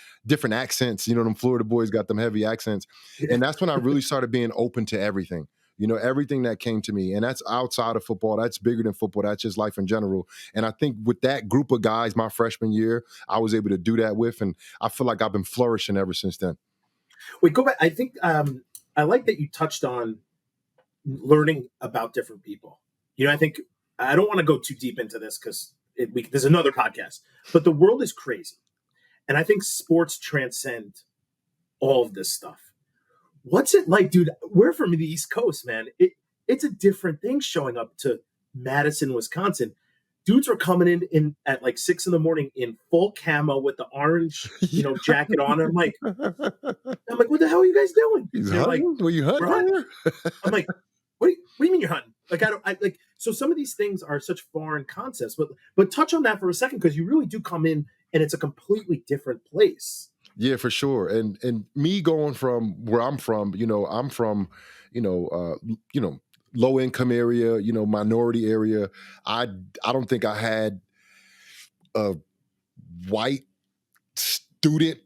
accents. You know, them Florida boys got them heavy accents. And that's when I really started being open to everything, you know, everything that came to me. And that's outside of football. That's bigger than football. That's just life in general. And I think with that group of guys, my freshman year, I was able to do that with. And I feel like I've been flourishing ever since then. Wait, go back. I think I like that you touched on learning about different people. You know, I think I don't want to go too deep into this because there's another podcast, but the world is crazy. And I think sports transcend all of this stuff. What's it like, dude? We're from the East Coast, man. It's a different thing showing up to Madison, Wisconsin. Dudes were coming in at like 6 a.m. in full camo with the orange, you know, jacket on. I'm like, what the hell are you guys doing? They're like, were you hunting? I'm like, what do you mean you're hunting? Like, so some of these things are such foreign concepts, but touch on that for a second, because you really do come in and it's a completely different place. Yeah, for sure. And me going from where I'm from, I'm from, low income area, minority area. I I don't think I had a white student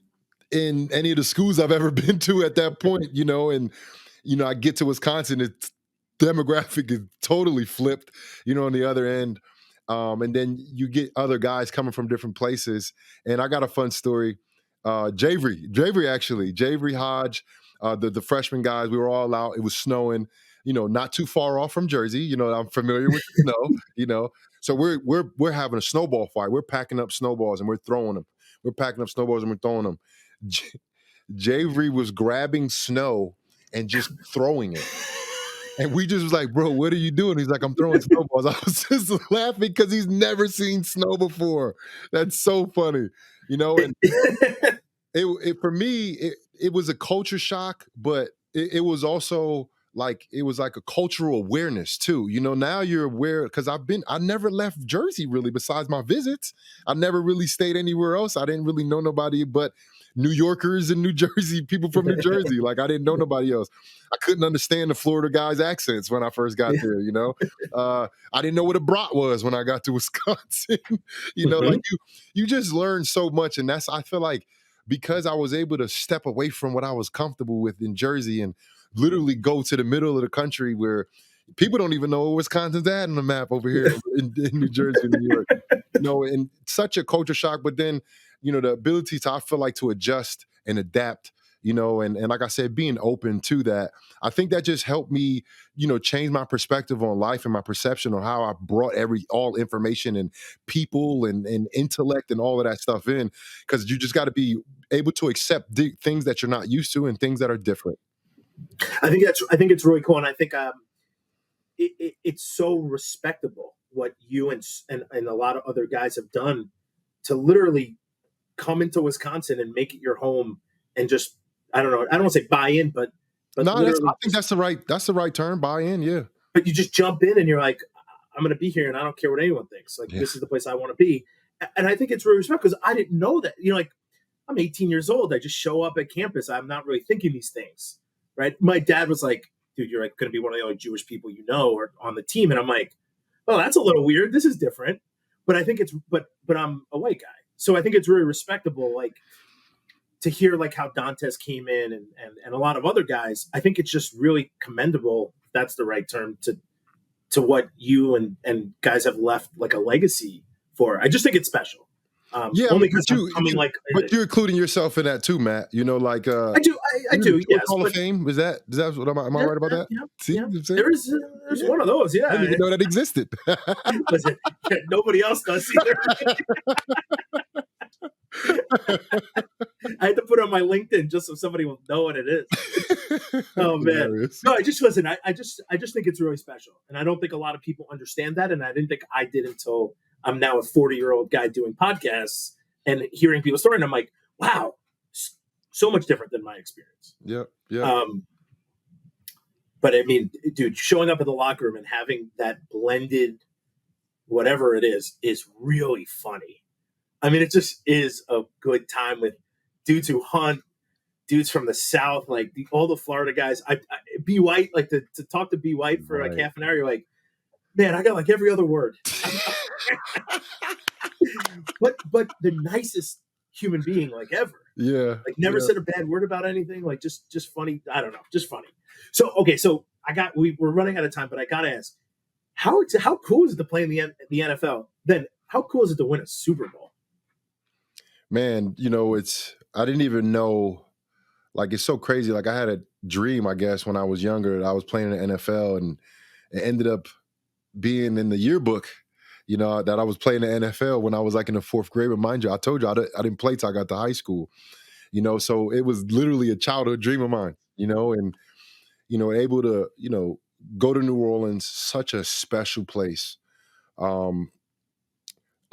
in any of the schools I've ever been to at that point, and I get to Wisconsin, it's demographic is totally flipped, on the other end. And then you get other guys coming from different places. And I got a fun story. Javery Hodge, the freshman guys, we were all out. It was snowing, not too far off from Jersey. I'm familiar with the snow, So we're having a snowball fight. We're packing up snowballs and we're throwing them. We're packing up snowballs and we're throwing them. Javery was grabbing snow and just throwing it. And we just was like, bro, what are you doing? He's like, I'm throwing snowballs. I was just laughing because he's never seen snow before. That's so funny, and it for me, it was a culture shock, but it was also like it was like a cultural awareness too. Now you're aware because I never left Jersey really besides my visits. I never really stayed anywhere else. I didn't really know nobody but New Yorkers in New Jersey, people from New Jersey. Like I didn't know nobody else. I couldn't understand the Florida guys' accents when I first got there. I didn't know what a brat was when I got to Wisconsin. Like you just learn so much, and I feel like because I was able to step away from what I was comfortable with in Jersey and literally go to the middle of the country where people don't even know where Wisconsin's at on the map over here in New Jersey and New York. And such a culture shock, but then the ability I feel like to adjust and adapt, and like I said, being open to that, I think that just helped me, change my perspective on life and my perception on how I brought all information and people and intellect and all of that stuff in, because you just got to be able to accept things that you're not used to and things that are different. I think it's really cool, and I think it's so respectable what you and a lot of other guys have done to literally come into Wisconsin and make it your home and just I don't want to say buy in, but no, I think that's the right term, buy in, yeah. But you just jump in and you're like, I'm going to be here, and I don't care what anyone thinks. Like This is the place I want to be, and I think it's really respectful because I didn't know that. Like I'm 18 years old, I just show up at campus. I'm not really thinking these things, right? My dad was like, dude, you're like going to be one of the only Jewish people or on the team, and I'm like, oh, that's a little weird. This is different, but I think it's but I'm a white guy. So I think it's really respectable, like to hear like how Dantes came in and a lot of other guys. I think it's just really commendable. If that's the right term to what you and guys have left like a legacy for. I just think it's special. Only because but you're including yourself in that too, Matt. Like I do. Yes, Hall of Fame is that what am I right about that? Yeah, See, yeah. There's one of those. Yeah, I didn't even know that existed. Listen, nobody else does either. I had to put it on my LinkedIn just so somebody will know what it is. Oh man, hilarious. No, I just think it's really special, and I don't think a lot of people understand that, and I didn't think I did until I'm now a 40-year-old guy doing podcasts and hearing people's story, and I'm like, wow, so much different than my experience. Yeah. But I mean, dude, showing up in the locker room and having that blended whatever it is really funny. I mean, it just is a good time with dudes who hunt, dudes from the South, like all the Florida guys. B. White, like to talk to B. White for like half an hour, you're like, man, I got like every other word. but the nicest human being like ever. Yeah. Like never said a bad word about anything. Like just funny. I don't know. Just funny. So, okay. So we're running out of time, but I got to ask, how cool is it to play in the NFL? Then how cool is it to win a Super Bowl? Man, I didn't even know, like, it's so crazy. Like I had a dream, I guess, when I was younger, I was playing in the NFL, and it ended up being in the yearbook, that I was playing the NFL when I was like in the fourth grade. But mind you, I told you I didn't play till I got to high school, so it was literally a childhood dream of mine, and, able to, go to New Orleans, such a special place.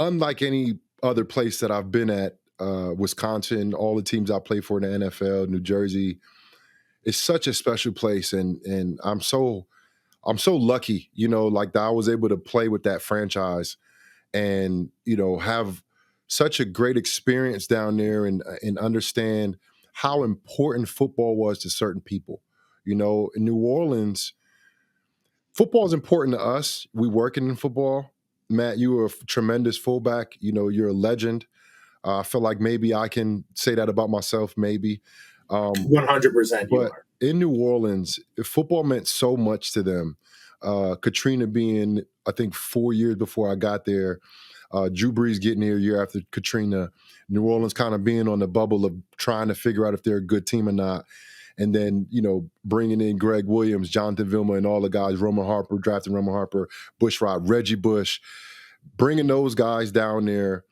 Unlike any other place that I've been at, Wisconsin, all the teams I play for in the NFL, New Jersey, it's such a special place. And I'm so lucky, like that I was able to play with that franchise and, have such a great experience down there and understand how important football was to certain people. You know, in New Orleans, football is important to us. We working in football. Matt, you were a tremendous fullback. You know, you're a legend. I feel like maybe I can say that about myself, maybe. 100% you But are. in New Orleans, football meant so much to them. Katrina being, I think, 4 years before I got there, Drew Brees getting here a year after Katrina, New Orleans kind of being on the bubble of trying to figure out if they're a good team or not. And then, you know, bringing in Greg Williams, Jonathan Vilma, and all the guys, Roman Harper, drafting Roman Harper, Bushrod, Reggie Bush, bringing those guys down there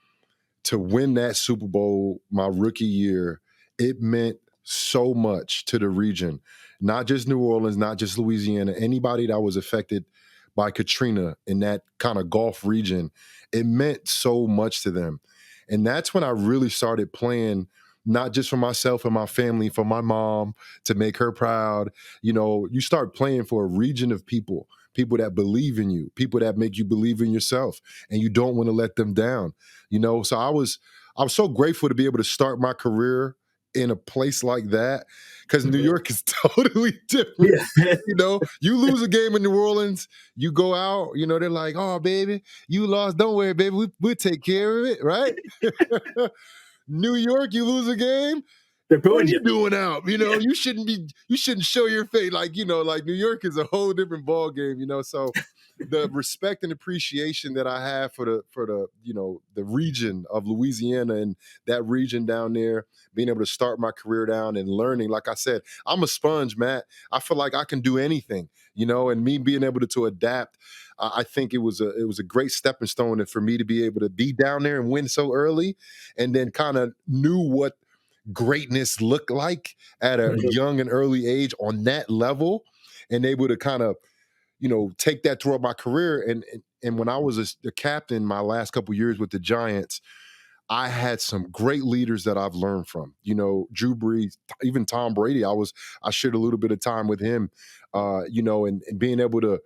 to win that Super Bowl my rookie year, it meant so much to the region. Not just New Orleans, not just Louisiana, anybody that was affected by Katrina in that kind of Gulf region, it meant so much to them. And that's when I really started playing, not just for myself and my family, for my mom to make her proud. You know, you start playing for a region of people, people that believe in you, people that make you believe in yourself, and you don't want to let them down. You know, so I was so grateful to be able to start my career in a place like that, because New York is totally different. Yeah. You know, you lose a game in New Orleans, you go out, you know, they're like, oh, baby, you lost. Don't worry, baby. We'll take care of it, right? New York, you lose a game. They're What are booing you you. doing out? You know, Yeah. you shouldn't show your face. Like, you know, like New York is a whole different ball game, you know. So the respect and appreciation that I have for the you know, the region of Louisiana and that region down there, being able to start my career down and learning. Like I said, I'm a sponge, Matt. I feel like I can do anything, you know, and me being able to adapt. I think it was a great stepping stone, and for me to be able to be down there and win so early, and then kind of knew what greatness looked like at a young and early age on that level, and able to kind of, you know, take that throughout my career. And when I was the captain my last couple years with the Giants, I had some great leaders that I've learned from. You know, Drew Brees, even Tom Brady. I shared a little bit of time with him, you know, and being able to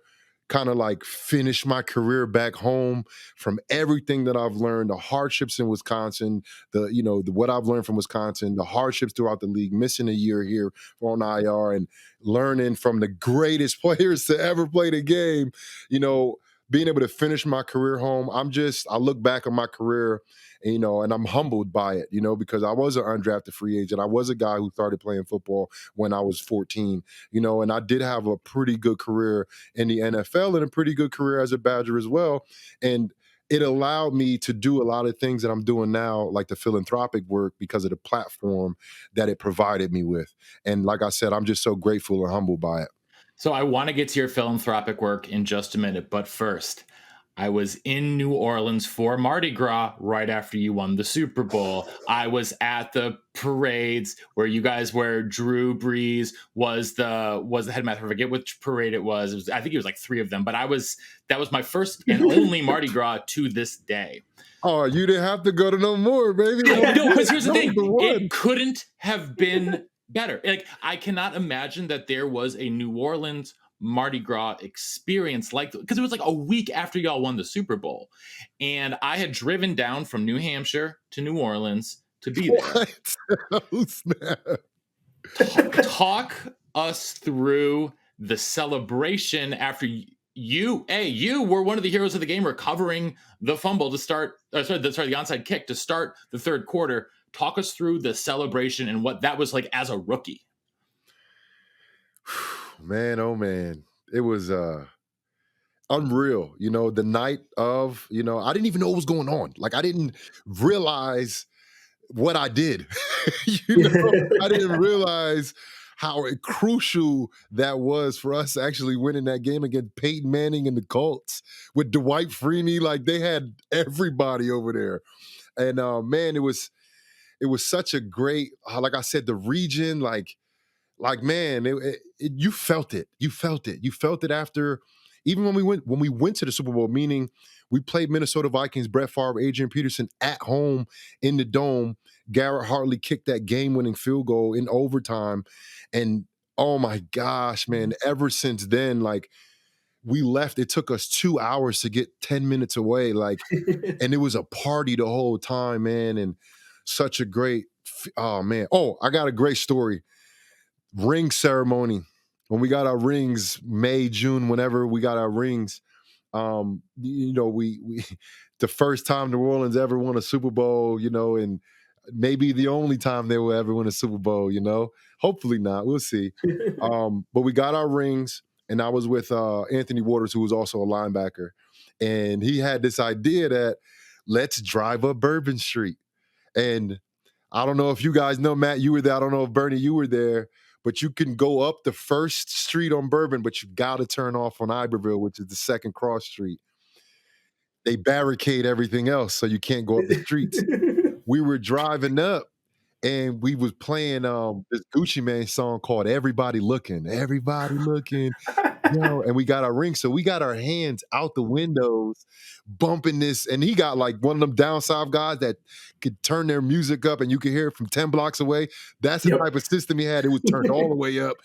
kind of like finish my career back home from everything that I've learned, the hardships in Wisconsin, what I've learned from Wisconsin, the hardships throughout the league, missing a year here on IR, and learning from the greatest players to ever play the game, you know, being able to finish my career home. I look back on my career, and, you know, and I'm humbled by it, you know, because I was an undrafted free agent. I was a guy who started playing football when I was 14, you know, and I did have a pretty good career in the NFL and a pretty good career as a Badger as well. And it allowed me to do a lot of things that I'm doing now, like the philanthropic work, because of the platform that it provided me with. And like I said, I'm just so grateful and humbled by it. So I want to get to your philanthropic work in just a minute, but first, I was in New Orleans for Mardi Gras right after you won the Super Bowl. I was at the parades where you guys, where Drew Brees was the headmaster. I forget which parade it was. I think it was like 3 of them, but that was my first and only Mardi Gras to this day. Oh, you didn't have to go to no more, baby. No, because here's the thing. one. It couldn't have been better. Like, I cannot imagine that there was a New Orleans Mardi Gras experience like, because it was like a week after y'all won the Super Bowl. And I had driven down from New Hampshire to New Orleans to be there. What? Oh, snap. Talk us through the celebration after you were one of the heroes of the game, recovering the fumble to start, the onside kick to start the third quarter. Talk us through the celebration and what that was like as a rookie. Man, oh man, it was unreal. You know, the night of, you know, I didn't even know what was going on. Like, I didn't realize what I did. You know, I didn't realize how crucial that was for us actually winning that game against Peyton Manning and the Colts with Dwight Freeney. Like, they had everybody over there. And man, it was such a great, like I said, the region, like man, you felt it. You felt it. You felt it after, even when we went to the Super Bowl, meaning we played Minnesota Vikings, Brett Favre, Adrian Peterson at home in the Dome. Garrett Hartley kicked that game-winning field goal in overtime. And oh my gosh, man, ever since then, like, we left. It took us 2 hours to get 10 minutes away. Like, and it was a party the whole time, man. And such a great, oh man. Oh, I got a great story. Ring ceremony. When we got our rings, May, June, whenever we got our rings, we the first time New Orleans ever won a Super Bowl, and maybe the only time they will ever win a Super Bowl, hopefully not, we'll see. But we got our rings, and I was with Anthony Waters, who was also a linebacker, and he had this idea that let's drive up Bourbon Street. And I don't know if you guys know, Matt, you were there. I don't know if Bernie, you were there, but you can go up the first street on Bourbon, but you got to turn off on Iberville, which is the second cross street. They barricade everything else, so you can't go up the streets. We were driving up, and we was playing this Gucci Mane song called "Everybody Looking." Everybody looking, and we got our rings, so we got our hands out the windows, bumping this, and he got like one of them down south guys that could turn their music up, and you could hear it from 10 blocks away. That's the type of system he had. It was turned all the way up,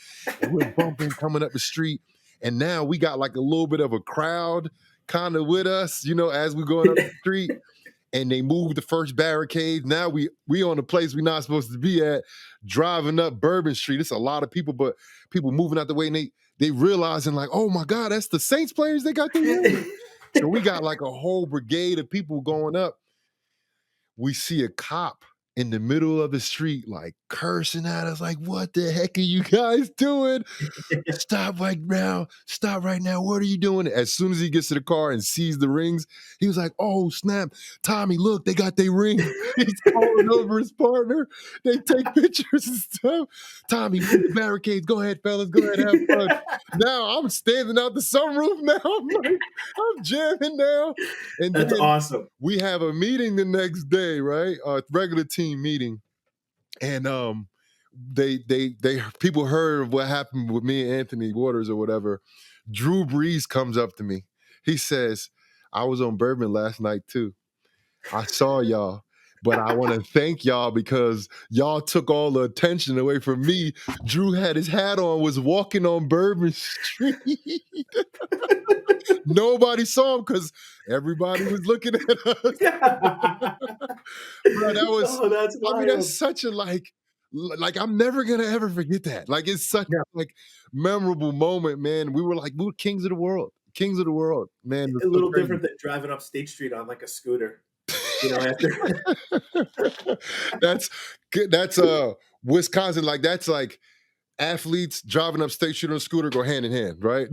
and we're bumping, coming up the street, and now we got like a little bit of a crowd kind of with us, as we're going up the street. And they moved the first barricade. Now we on a place we're not supposed to be at, driving up Bourbon Street. It's a lot of people, but people moving out the way, and they realizing like, oh my God, that's the Saints players. They got the So we got like a whole brigade of people going up. We see a cop in the middle of the street, like cursing at us, like, what the heck are you guys doing? Stop right now. Stop right now. What are you doing? As soon as he gets to the car and sees the rings, he was like, oh, snap. Tommy, look, they got their ring. He's calling over his partner. They take pictures and stuff. Tommy, move the barricades. Go ahead, fellas. Go ahead, have fun. Now I'm standing out the sunroof now. I'm jamming now. And that's awesome. We have a meeting the next day, right? A regular team meeting. And they people heard of what happened with me and Anthony Waters or whatever. Drew Brees comes up to me. He says, I was on Bourbon last night too. I saw y'all, but I want to thank y'all because y'all took all the attention away from me. Drew had his hat on, was walking on Bourbon Street. Nobody saw him because everybody was looking at us. Bro, that was, that's wild. I mean, that's such a like I'm never gonna ever forget that. Like, it's such like memorable moment, man. We were kings of the world, man. A little different than driving up State Street on like a scooter. That's Wisconsin. Like, that's like athletes driving up State Street on a scooter go hand in hand, right?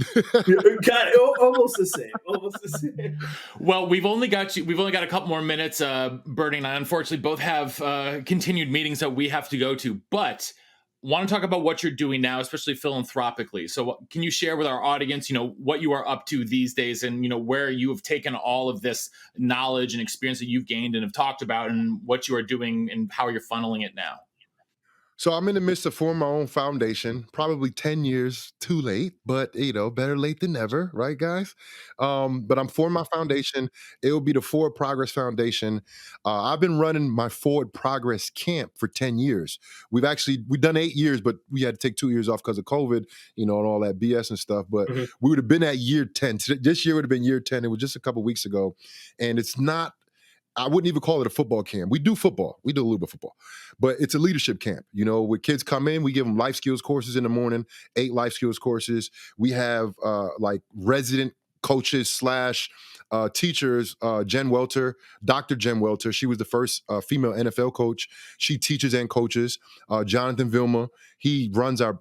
Almost the same. Well, we've only got a couple more minutes. Bernie and I, unfortunately, both have continued meetings that we have to go to, but want to talk about what you're doing now, especially philanthropically. So can you share with our audience, what you are up to these days, and, where you have taken all of this knowledge and experience that you've gained and have talked about, and what you are doing and how you're funneling it now? So I'm in the midst of forming my own foundation, probably 10 years too late, but better late than never, right, guys? But I'm forming my foundation. It will be the Forward Progress Foundation. I've been running my Forward Progress camp for 10 years. We've done 8 years, but we had to take 2 years off because of COVID, and all that BS and stuff. But we would have been at year 10. This year would have been year 10. It was just a couple weeks ago. And it's not, I wouldn't even call it a football camp. We do football. We do a little bit of football. But it's a leadership camp. Where kids come in, we give them life skills courses in the morning, 8 life skills courses. We have resident coaches / teachers, Jen Welter, Dr. Jen Welter. She was the first female NFL coach. She teaches and coaches. Jonathan Vilma, he runs our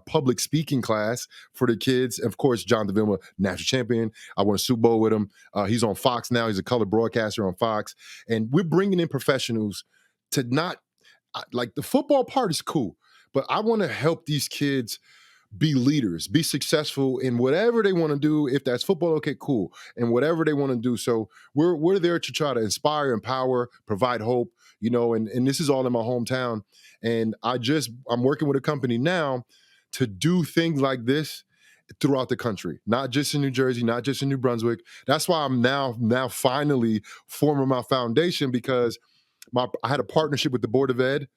public speaking class for the kids. Of course, Jonathan Vilma, national champion. I won a Super Bowl with him. He's on Fox now. He's a color broadcaster on Fox. And we're bringing in professionals to not, like, the football part is cool, but I want to help these kids be leaders, be successful in whatever they want to do. If that's football, okay, cool. And whatever they want to do. So we're there to try to inspire, empower, provide hope, and this is all in my hometown. And I'm working with a company now to do things like this throughout the country, not just in New Jersey, not just in New Brunswick. That's why I'm now finally forming my foundation, because I had a partnership with the Board of Ed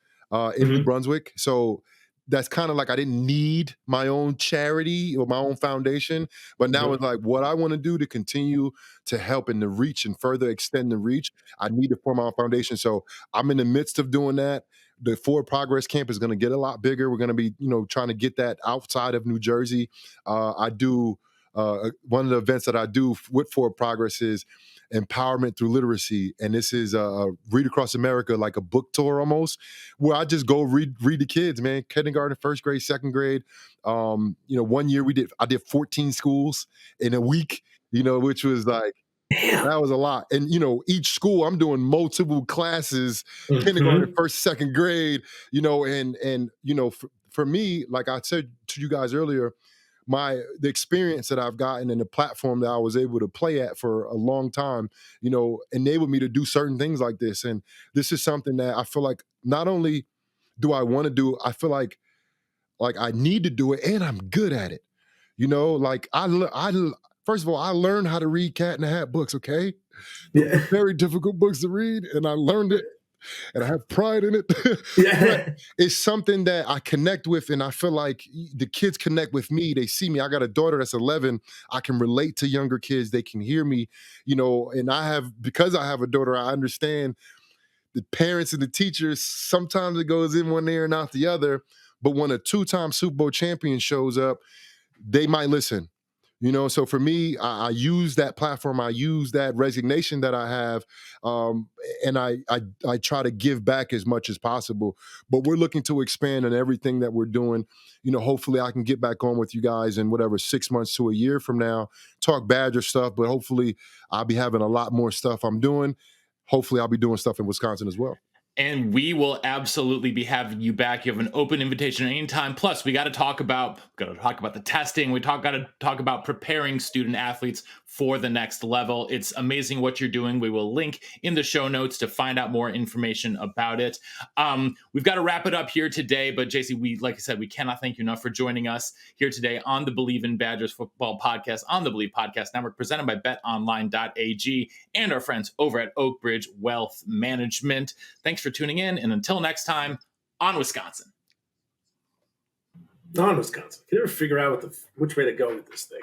in New Brunswick. So that's kind of like I didn't need my own charity or my own foundation, but now it's like what I want to do to continue to help in the reach and further extend the reach. I need to form my own foundation. So I'm in the midst of doing that. The Forward Progress Camp is going to get a lot bigger. We're going to be, trying to get that outside of New Jersey. I do one of the events that I do with Forward Progress is empowerment through literacy, and this is Read Across America, like a book tour almost, where I just go read the kids, man, kindergarten, first grade, second grade. 1 year I did 14 schools in a week, which was like, Damn. that was a lot. And each school I'm doing multiple classes, kindergarten, first, second grade, for me, like I said to you guys earlier, the experience that I've gotten and the platform that I was able to play at for a long time, enabled me to do certain things like this. And this is something that I feel like not only do I want to do, I feel like I need to do it and I'm good at it. Like first of all, I learned how to read Cat in the Hat books, okay? Yeah. Very difficult books to read, and I learned it. And I have pride in it. Yeah. But it's something that I connect with, and I feel like the kids connect with me. They see me. I got a daughter that's 11. I can relate to younger kids. They can hear me, and because I have a daughter, I understand the parents and the teachers. Sometimes it goes in one ear and out the other. But when a 2-time Super Bowl champion shows up, they might listen. So for me, I use that platform. I use that resignation that I have, and I try to give back as much as possible. But we're looking to expand on everything that we're doing. Hopefully I can get back on with you guys in whatever 6 months to a year from now, talk Badger stuff. But hopefully I'll be having a lot more stuff I'm doing. Hopefully I'll be doing stuff in Wisconsin as well. And we will absolutely be having you back. You have an open invitation anytime. Plus, we got to talk about the testing. We got to talk about preparing student athletes for the next level. It's amazing what you're doing. We will link in the show notes to find out more information about it. We've got to wrap it up here today. But JC, like I said, we cannot thank you enough for joining us here today on the Believe in Badgers Football podcast on the Believe Podcast Network, presented by BetOnline.ag and our friends over at Oak Ridge Wealth Management. Thanks for tuning in, and until next time, on Wisconsin. On Wisconsin. Can you ever figure out which way to go with this thing?